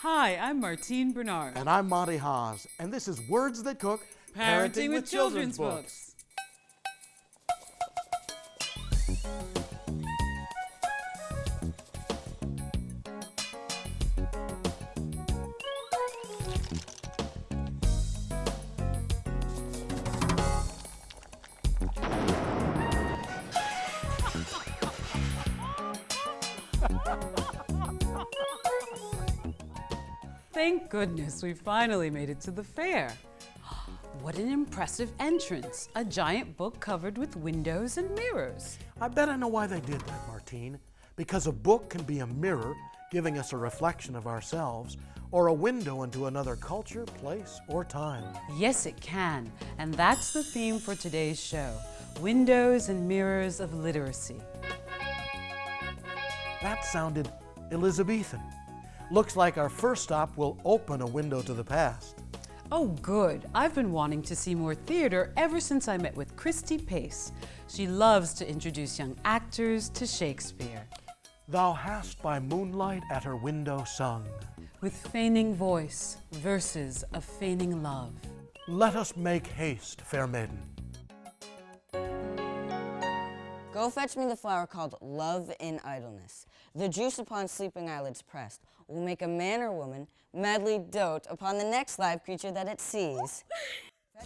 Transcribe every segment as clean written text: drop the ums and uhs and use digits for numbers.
Hi, I'm Martine Bernard. And I'm Monty Haas, and this is Words That Cook, Parenting with Children's Books. Thank goodness we finally made it to the fair. What an impressive entrance. A giant book covered with windows and mirrors. I bet I know why they did that, Martine. Because a book can be a mirror, giving us a reflection of ourselves, or a window into another culture, place, or time. Yes, it can. And that's the theme for today's show. Windows and mirrors of literacy. That sounded Elizabethan. Looks like our first stop will open a window to the past. Oh, good. I've been wanting to see more theater ever since I met with Christy Pace. She loves to introduce young actors to Shakespeare. Thou hast by moonlight at her window sung. With feigning voice, verses of feigning love. Let us make haste, fair maiden. Go fetch me the flower called Love in Idleness. The juice upon sleeping eyelids pressed will make a man or woman madly dote upon the next live creature that it sees.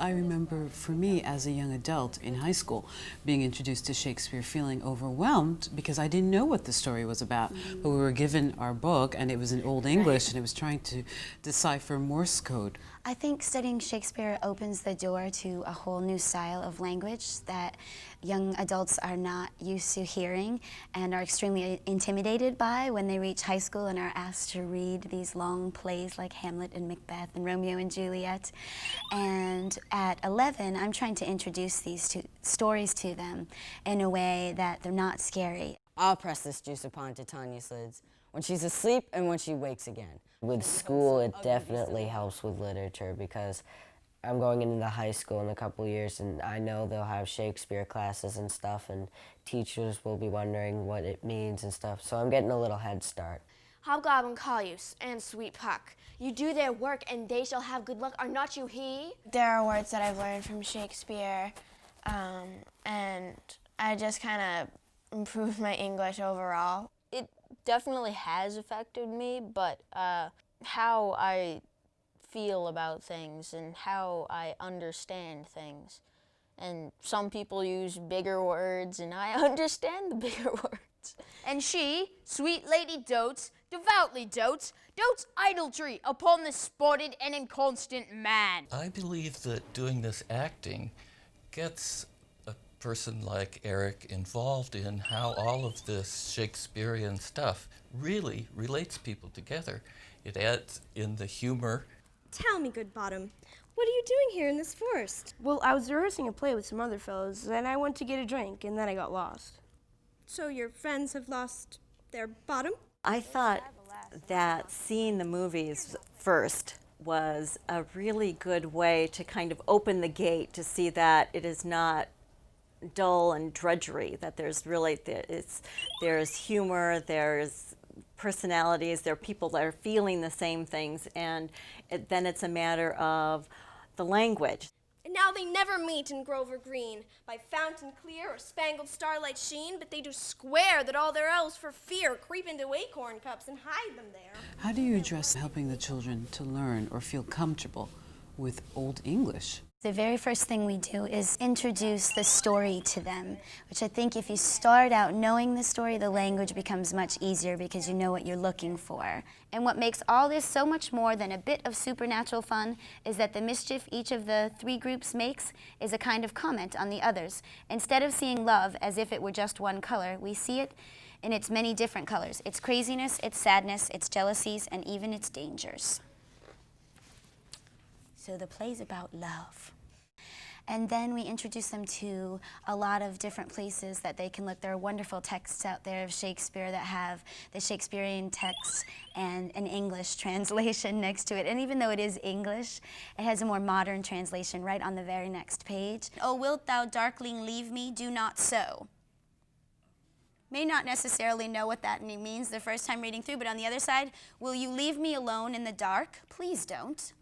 I remember for me as a young adult in high school being introduced to Shakespeare feeling overwhelmed because I didn't know what the story was about. But we were given our book and it was in Old English and it was trying to decipher Morse code. I think studying Shakespeare opens the door to a whole new style of language that young adults are not used to hearing and are extremely intimidated by when they reach high school and are asked to read these long plays like Hamlet and Macbeth and Romeo and Juliet. And at 11, I'm trying to introduce these two stories to them in a way that they're not scary. I'll press this juice upon Titania's lids when she's asleep and when she wakes again. With school, it definitely helps with literature because I'm going into high school in a couple years and I know they'll have Shakespeare classes and stuff and teachers will be wondering what it means and stuff, so I'm getting a little head start. Hobgoblin Collius and Sweet Puck, you do their work and they shall have good luck, are not you he? There are words that I've learned from Shakespeare and I just kind of improved my English overall. It definitely has affected me, but how I feel about things and how I understand things. And some people use bigger words and I understand the bigger words. And she, sweet lady dotes, devoutly dotes idolatry upon the spotted and inconstant man. I believe that doing this acting gets a person like Eric involved in how all of this Shakespearean stuff really relates people together. It adds in the humor. Tell me, Good Bottom, what are you doing here in this forest? Well, I was rehearsing a play with some other fellows, and I went to get a drink, and then I got lost. So your friends have lost their bottom? I thought that seeing the movies first was a really good way to kind of open the gate to see that it is not dull and drudgery, that there's really, there's humor, there's personalities, there are people that are feeling the same things, and then it's a matter of the language. And now they never meet in Grover Green by fountain clear or spangled starlight sheen, but they do square that all their elves for fear creep into acorn cups and hide them there. How do you address helping the children to learn or feel comfortable with Old English? The very first thing we do is introduce the story to them, which I think if you start out knowing the story, the language becomes much easier because you know what you're looking for. And what makes all this so much more than a bit of supernatural fun is that the mischief each of the three groups makes is a kind of comment on the others. Instead of seeing love as if it were just one color, we see it in its many different colors. Its craziness, its sadness, its jealousies, and even its dangers. So the play's about love. And then we introduce them to a lot of different places that they can look. There are wonderful texts out there of Shakespeare that have the Shakespearean text and an English translation next to it. And even though it is English, it has a more modern translation right on the very next page. Oh, wilt thou, darkling, leave me? Do not so. may not necessarily know what that means the first time reading through, but on the other side, will you leave me alone in the dark? Please don't.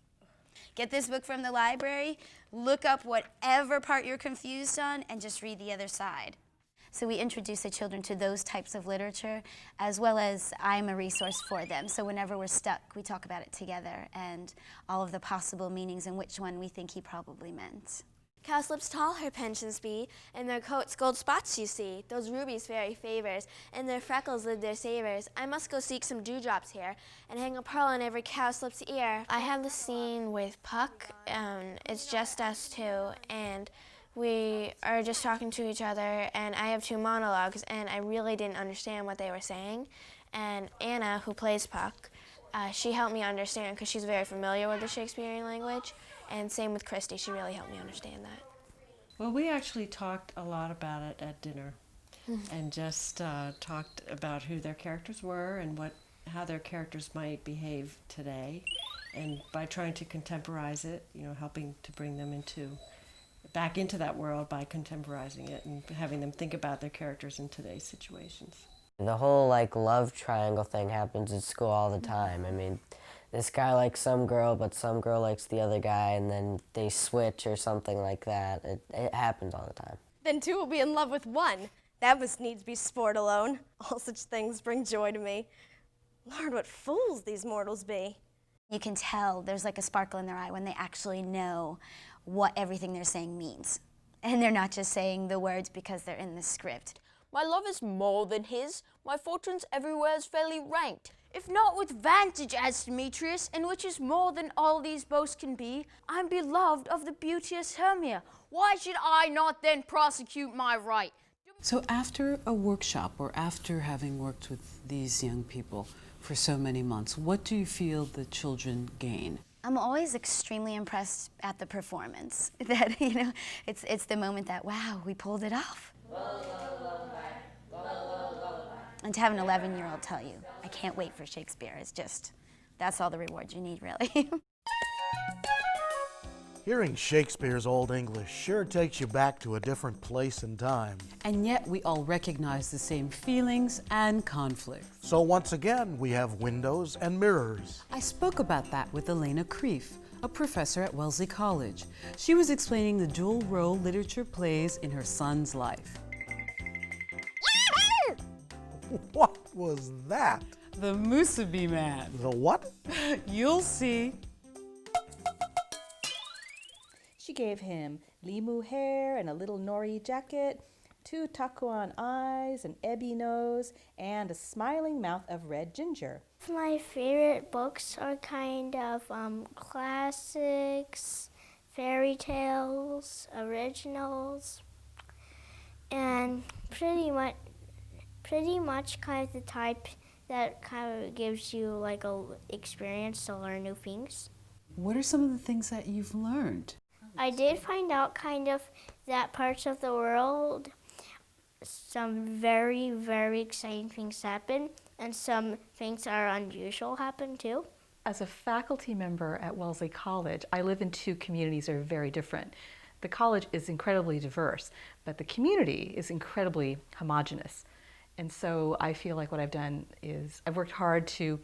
Get this book from the library, look up whatever part you're confused on, and just read the other side. So we introduce the children to those types of literature, as well as I'm a resource for them. So whenever we're stuck, we talk about it together and all of the possible meanings and which one we think he probably meant. Cowslips tall her pensions be, and their coats gold spots you see. Those rubies fairy favors, and their freckles live their savors. I must go seek some dewdrops here, and hang a pearl in every cowslip's ear. I have the scene with Puck, it's just us two, and we are just talking to each other, and I have two monologues, and I really didn't understand what they were saying. And Anna, who plays Puck, she helped me understand because she's very familiar with the Shakespearean language. And same with Christy, she really helped me understand that. Well, we actually talked a lot about it at dinner and just talked about who their characters were and how their characters might behave today. And by trying to contemporize it, helping to bring them back into that world by contemporizing it and having them think about their characters in today's situations. The whole love triangle thing happens at school all the time. I mean, this guy likes some girl, but some girl likes the other guy, and then they switch or something like that. It happens all the time. Then two will be in love with one. That must needs be sport alone. All such things bring joy to me. Lord, what fools these mortals be. You can tell there's like a sparkle in their eye when they actually know what everything they're saying means. And they're not just saying the words because they're in the script. My love is more than his, my fortunes everywhere is fairly ranked. If not with vantage as Demetrius, and which is more than all these boasts can be, I'm beloved of the beauteous Hermia. Why should I not then prosecute my right? So after a workshop, or after having worked with these young people for so many months, what do you feel the children gain? I'm always extremely impressed at the performance. That, it's the moment that, wow, we pulled it off. And to have an 11-year-old tell you, I can't wait for Shakespeare, that's all the reward you need, really. Hearing Shakespeare's Old English sure takes you back to a different place and time. And yet we all recognize the same feelings and conflicts. So once again, we have windows and mirrors. I spoke about that with Elena Kreef, a professor at Wellesley College. She was explaining the dual role literature plays in her son's life. What was that? The Musubi Man. The what? You'll see. She gave him limu hair and a little nori jacket, 2 takuan eyes, an ebby nose, and a smiling mouth of red ginger. My favorite books are kind of classics, fairy tales, originals, and pretty much kind of the type that kind of gives you like a experience to learn new things. What are some of the things that you've learned? I did find out kind of that parts of the world, some very, very exciting things happen, and some things that are unusual happen too. As a faculty member at Wellesley College, I live in 2 communities that are very different. The college is incredibly diverse, but the community is incredibly homogenous. And so I feel like what I've done is I've worked hard to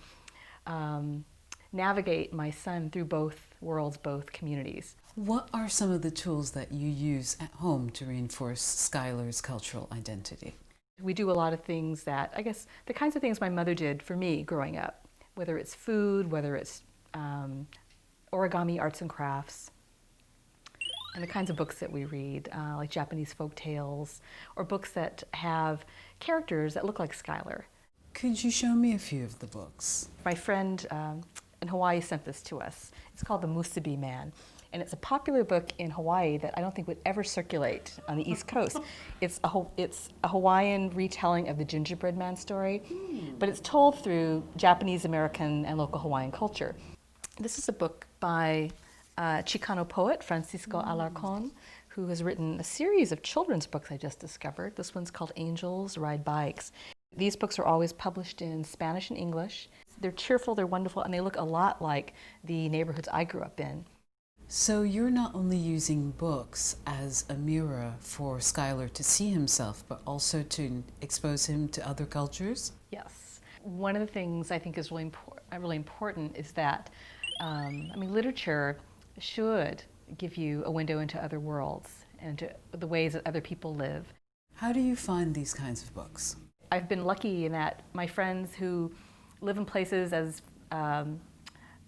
navigate my son through both worlds, both communities. What are some of the tools that you use at home to reinforce Skylar's cultural identity? We do a lot of things that, I guess, the kinds of things my mother did for me growing up, whether it's food, whether it's origami, arts and crafts, and the kinds of books that we read, like Japanese folk tales, or books that have characters that look like Skylar. Could you show me a few of the books? My friend in Hawaii sent this to us. It's called The Musubi Man, and it's a popular book in Hawaii that I don't think would ever circulate on the East Coast. It's a Hawaiian retelling of the gingerbread man story, but it's told through Japanese American and local Hawaiian culture. This is a book by Chicano poet Francisco Alarcón, who has written a series of children's books I just discovered. This one's called Angels Ride Bikes. These books are always published in Spanish and English. They're cheerful, they're wonderful, and they look a lot like the neighborhoods I grew up in. So you're not only using books as a mirror for Schuyler to see himself, but also to expose him to other cultures? Yes. One of the things I think is really important is that, literature should give you a window into other worlds and to the ways that other people live. How do you find these kinds of books? I've been lucky in that my friends who live in places as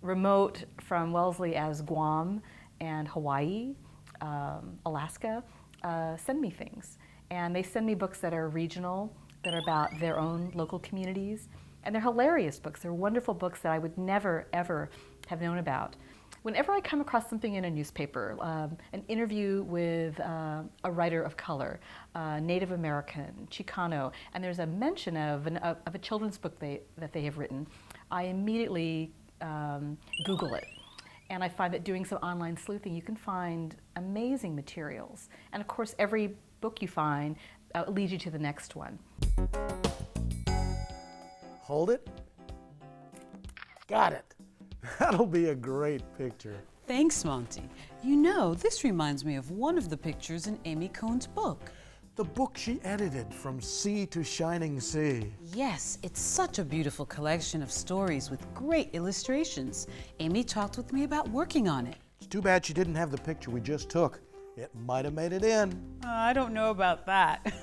remote from Wellesley as Guam and Hawaii, Alaska, send me things. And they send me books that are regional, that are about their own local communities. And they're hilarious books. They're wonderful books that I would never, ever have known about. Whenever I come across something in a newspaper, an interview with a writer of color, Native American, Chicano, and there's a mention of a children's book that they have written, I immediately Google it. And I find that doing some online sleuthing, you can find amazing materials. And of course, every book you find leads you to the next one. Hold it. Got it. That'll be a great picture. Thanks, Monty. You know, this reminds me of one of the pictures in Amy Cohn's book. The book she edited, From Sea to Shining Sea. Yes, it's such a beautiful collection of stories with great illustrations. Amy talked with me about working on it. It's too bad she didn't have the picture we just took. It might have made it in. I don't know about that.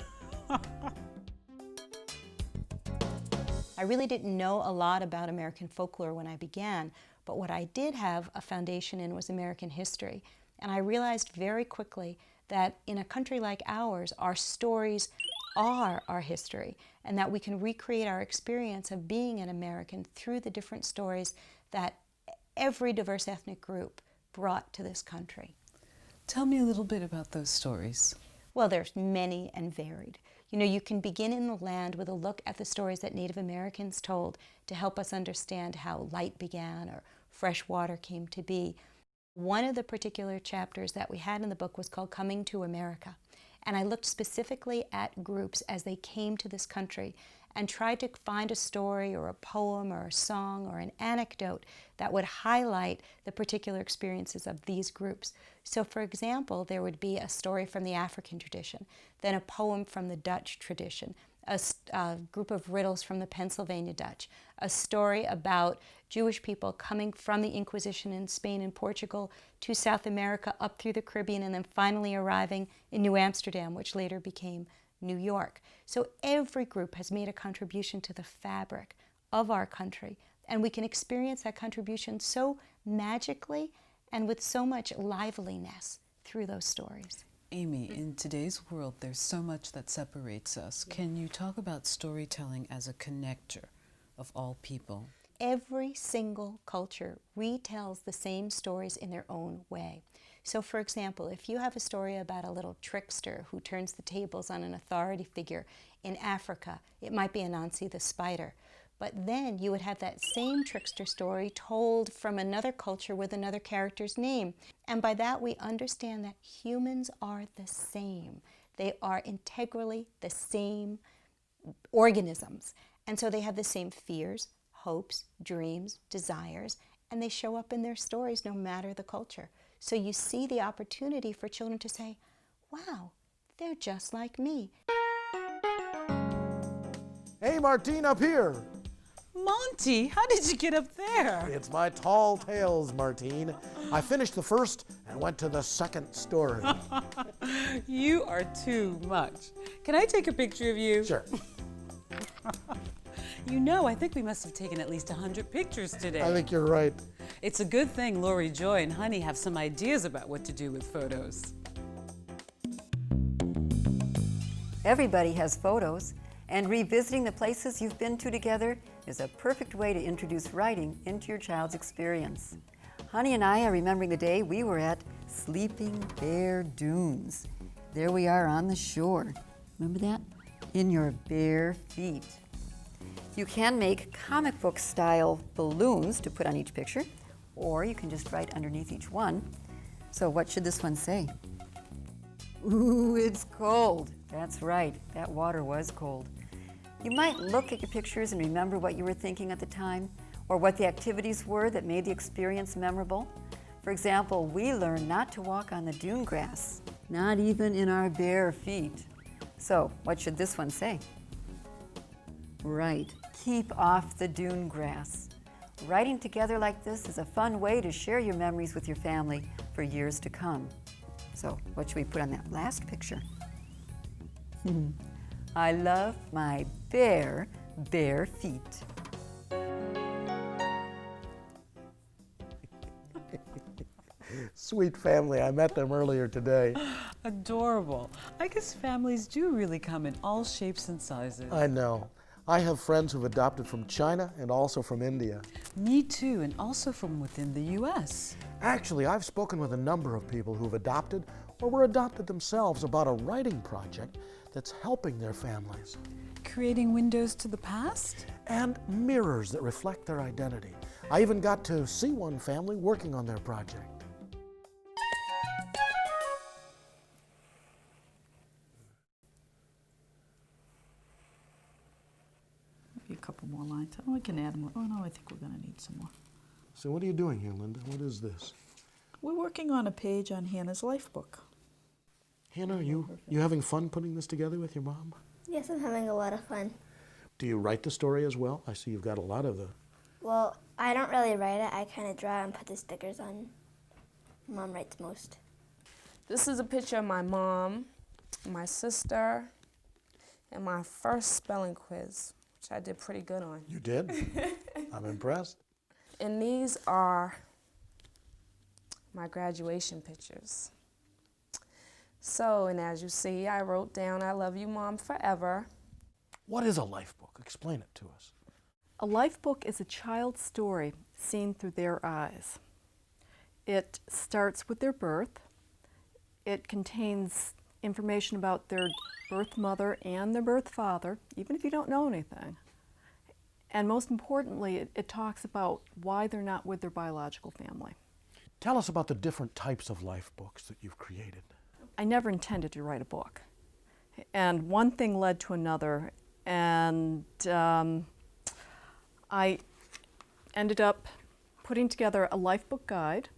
I really didn't know a lot about American folklore when I began, but what I did have a foundation in was American history. And I realized very quickly that in a country like ours, our stories are our history, and that we can recreate our experience of being an American through the different stories that every diverse ethnic group brought to this country. Tell me a little bit about those stories. Well, there's many and varied. You know, you can begin in the land with a look at the stories that Native Americans told to help us understand how light began or fresh water came to be. One of the particular chapters that we had in the book was called Coming to America. And I looked specifically at groups as they came to this country and tried to find a story or a poem or a song or an anecdote that would highlight the particular experiences of these groups. So for example, there would be a story from the African tradition, then a poem from the Dutch tradition, a group of riddles from the Pennsylvania Dutch, a story about Jewish people coming from the Inquisition in Spain and Portugal to South America, up through the Caribbean, and then finally arriving in New Amsterdam, which later became New York. So every group has made a contribution to the fabric of our country, and we can experience that contribution so magically and with so much liveliness through those stories. Amy, in today's world, there's so much that separates us. Can you talk about storytelling as a connector of all people? Every single culture retells the same stories in their own way. So for example, if you have a story about a little trickster who turns the tables on an authority figure in Africa, it might be Anansi the spider. But then you would have that same trickster story told from another culture with another character's name. And by that we understand that humans are the same. They are integrally the same organisms. And so they have the same fears, hopes, dreams, desires, and they show up in their stories no matter the culture. So you see the opportunity for children to say, wow, they're just like me. Hey, Martine, up here. Monty, how did you get up there? It's my tall tales, Martine. I finished the first and went to the second story. You are too much. Can I take a picture of you? Sure. You know, I think we must have taken at least 100 pictures today. I think you're right. It's a good thing Lori Joy and Honey have some ideas about what to do with photos. Everybody has photos, and revisiting the places you've been to together is a perfect way to introduce writing into your child's experience. Honey and I are remembering the day we were at Sleeping Bear Dunes. There we are on the shore. Remember that? In your bare feet. You can make comic book style balloons to put on each picture, or you can just write underneath each one. So what should this one say? Ooh, it's cold. That's right, that water was cold. You might look at your pictures and remember what you were thinking at the time, or what the activities were that made the experience memorable. For example, we learn not to walk on the dune grass, not even in our bare feet. So, what should this one say? Right, keep off the dune grass. Writing together like this is a fun way to share your memories with your family for years to come. So, what should we put on that last picture? I love my bare feet. Sweet family, I met them earlier today. Adorable. I guess families do really come in all shapes and sizes. I know. I have friends who've adopted from China and also from India. Me too, and also from within the U.S. Actually, I've spoken with a number of people who've adopted or were adopted themselves about a writing project that's helping their families. Creating windows to the past? And mirrors that reflect their identity. I even got to see one family working on their project. Maybe a couple more lines. Oh, we can add more. Oh no, I think we're going to need some more. So what are you doing here, Linda? What is this? We're working on a page on Hannah's life book. Hannah, are you having fun putting this together with your mom? Yes, I'm having a lot of fun. Do you write the story as well? I see you've got a lot of the... Well, I don't really write it. I kind of draw and put the stickers on. Mom writes most. This is a picture of my mom, my sister, and my first spelling quiz, which I did pretty good on. You did? I'm impressed. And these are my graduation pictures. So, and as you see, I wrote down, "I love you, Mom, forever." What is a life book? Explain it to us. A life book is a child's story seen through their eyes. It starts with their birth. It contains information about their birth mother and their birth father, even if you don't know anything. And most importantly, it talks about why they're not with their biological family. Tell us about the different types of life books that you've created. I never intended to write a book. And one thing led to another, and I ended up putting together a life book guide.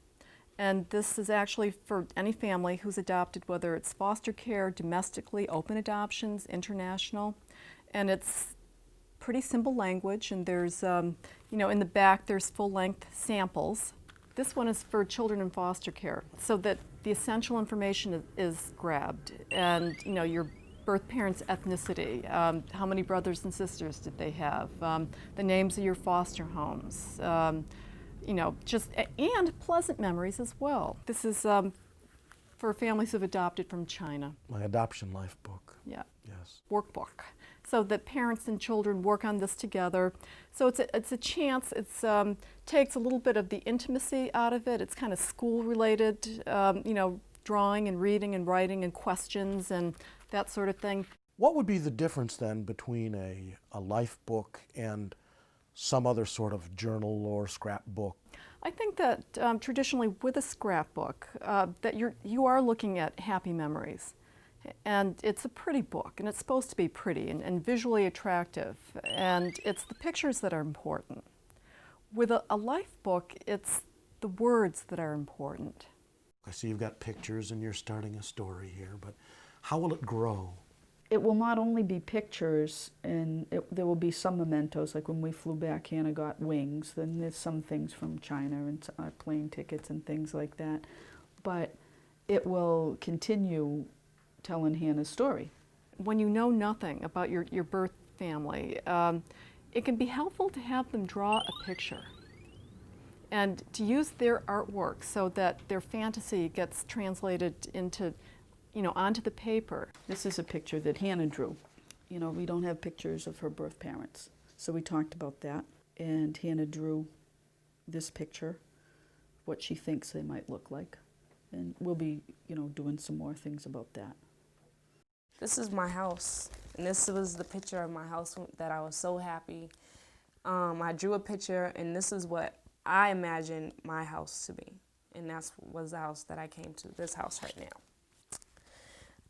And this is actually for any family who's adopted, whether it's foster care, domestically, open adoptions, international. And it's pretty simple language, and there's, in the back there's full-length samples. This one is for children in foster care, so that the essential information is grabbed, and your birth parents' ethnicity, how many brothers and sisters did they have, the names of your foster homes, and pleasant memories as well. This is for families who've adopted from China. My adoption life book. Yeah. Yes. Workbook, so that parents and children work on this together. So it's a chance. It's takes a little bit of the intimacy out of it. It's kind of school related, drawing and reading and writing and questions and that sort of thing. What would be the difference then between a life book and some other sort of journal or scrapbook? I think that traditionally with a scrapbook, that you are looking at happy memories. And it's a pretty book, and it's supposed to be pretty and visually attractive, and it's the pictures that are important. With a life book, it's the words that are important. I see you've got pictures and you're starting a story here, but how will it grow? It will not only be pictures, and there will be some mementos, like when we flew back, Hannah got wings, then there's some things from China and plane tickets and things like that. But it will continue telling Hannah's story. When you know nothing about your birth family, it can be helpful to have them draw a picture and to use their artwork so that their fantasy gets translated into, onto the paper. This is a picture that Hannah drew. We don't have pictures of her birth parents, so we talked about that. And Hannah drew this picture, what she thinks they might look like. And we'll be, doing some more things about that. This is my house, and this was the picture of my house that I was so happy. I drew a picture, and this is what I imagined my house to be, and was the house that I came to, this house right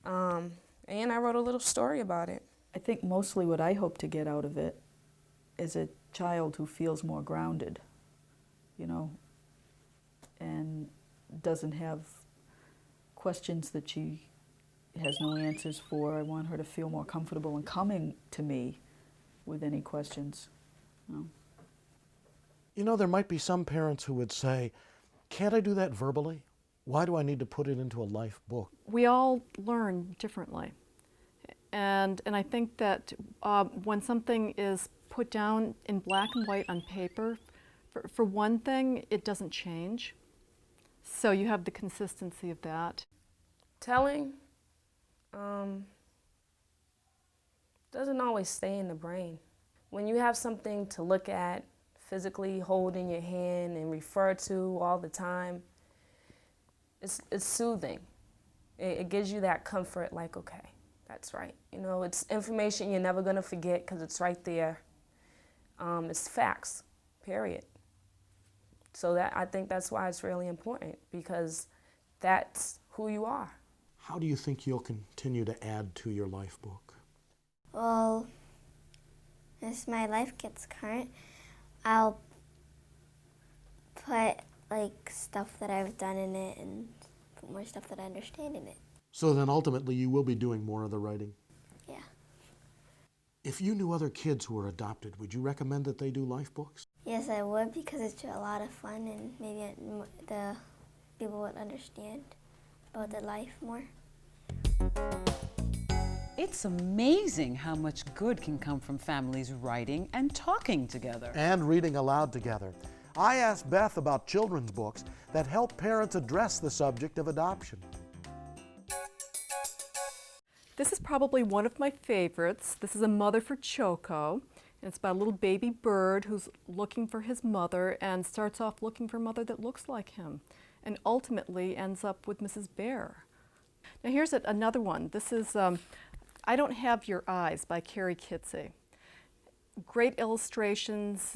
now. And I wrote a little story about it. I think mostly what I hope to get out of it is a child who feels more grounded, and doesn't have questions that she has no answers for. I want her to feel more comfortable in coming to me with any questions. You know, there might be some parents who would say, can't I do that verbally? Why do I need to put it into a life book? We all learn differently. And I think that when something is put down in black and white on paper, for one thing, it doesn't change. So you have the consistency of that. Telling doesn't always stay in the brain. When you have something to look at, physically hold in your hand and refer to all the time, it's soothing. It gives you that comfort, like, okay, that's right. You know, it's information you're never going to forget because it's right there. It's facts, period. So I think that's why it's really important, because that's who you are. How do you think you'll continue to add to your life book? Well, as my life gets current, I'll put like stuff that I've done in it and put more stuff that I understand in it. So then ultimately you will be doing more of the writing? Yeah. If you knew other kids who were adopted, would you recommend that they do life books? Yes, I would, because it's a lot of fun and maybe the people would understand about their life more. It's amazing how much good can come from families writing and talking together. And reading aloud together. I asked Beth about children's books that help parents address the subject of adoption. This is probably one of my favorites. This is A Mother for Choco. And it's about a little baby bird who's looking for his mother and starts off looking for a mother that looks like him and ultimately ends up with Mrs. Bear. Now here's another one. This is I Don't Have Your Eyes by Carrie Kitsey. Great illustrations.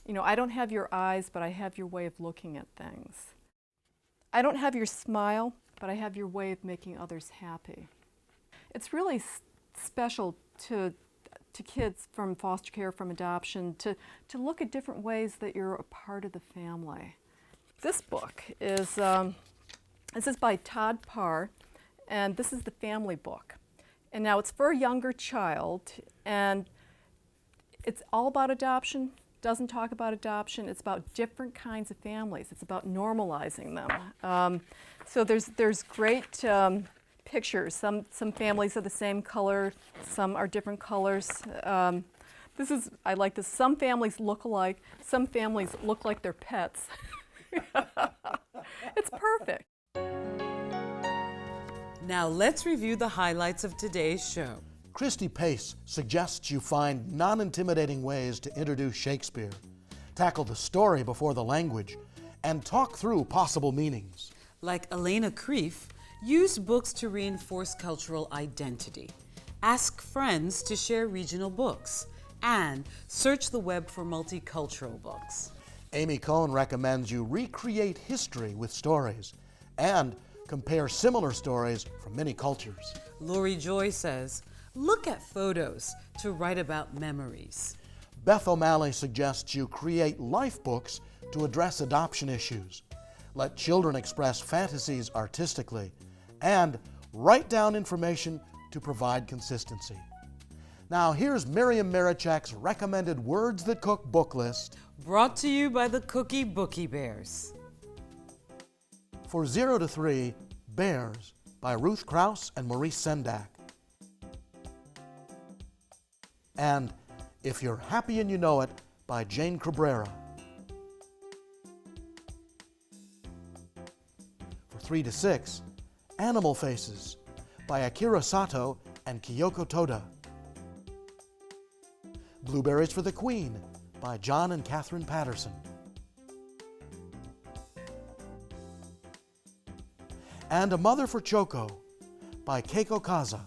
You know, I don't have your eyes, but I have your way of looking at things. I don't have your smile, but I have your way of making others happy. It's really special to kids from foster care, from adoption, to look at different ways that you're a part of the family. This book is this is by Todd Parr, and this is the family book. And now it's for a younger child, and it's all about adoption, doesn't talk about adoption. It's about different kinds of families. It's about normalizing them. So there's great pictures. Some families are the same color, some are different colors. I like this. Some families look alike, some families look like their pets. It's perfect. Now let's review the highlights of today's show. Christy Pace suggests you find non-intimidating ways to introduce Shakespeare, tackle the story before the language, and talk through possible meanings. Like Elena Kreef, use books to reinforce cultural identity. Ask friends to share regional books. And search the web for multicultural books. Amy Cohn recommends you recreate history with stories and compare similar stories from many cultures. Lori Joy says, look at photos to write about memories. Beth O'Malley suggests you create life books to address adoption issues. Let children express fantasies artistically and write down information to provide consistency. Now here's Miriam Marichak's recommended Words That Cook book list. Brought to you by the Cookie Bookie Bears. For 0 to 3, Bears by Ruth Krauss and Maurice Sendak. And If You're Happy and You Know It by Jane Cabrera. For 3 to 6, Animal Faces by Akira Sato and Kyoko Toda. Blueberries for the Queen by John and Catherine Patterson. And A Mother for Choco by Keiko Kaza.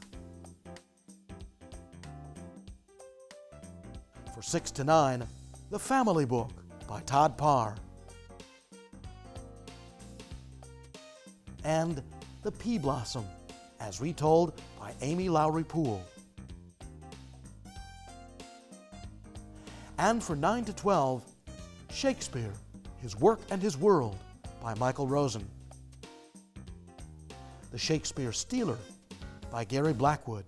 For 6 to 9, The Family Book by Todd Parr. And The Pea Blossom, as retold by Amy Lowry Poole. And for 9 to 12, Shakespeare, His Work and His World by Michael Rosen. The Shakespeare Stealer by Gary Blackwood.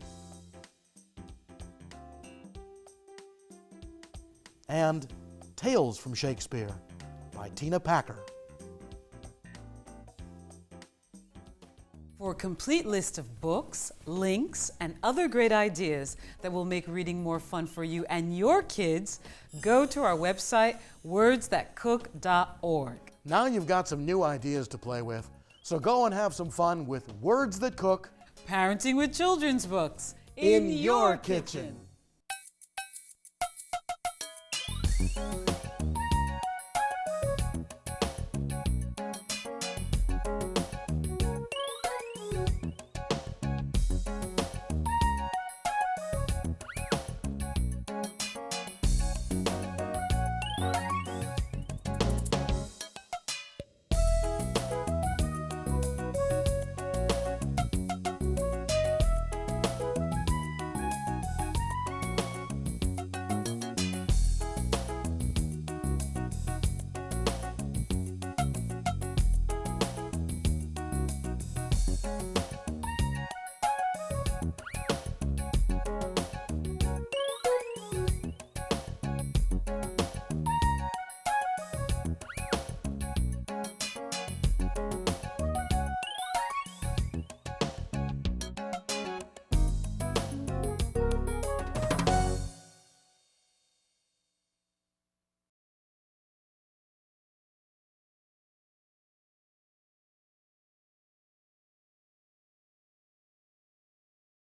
And Tales from Shakespeare by Tina Packer. For a complete list of books, links, and other great ideas that will make reading more fun for you and your kids, go to our website, wordsthatcook.org. Now you've got some new ideas to play with, so go and have some fun with Words That Cook. Parenting with children's books in your kitchen.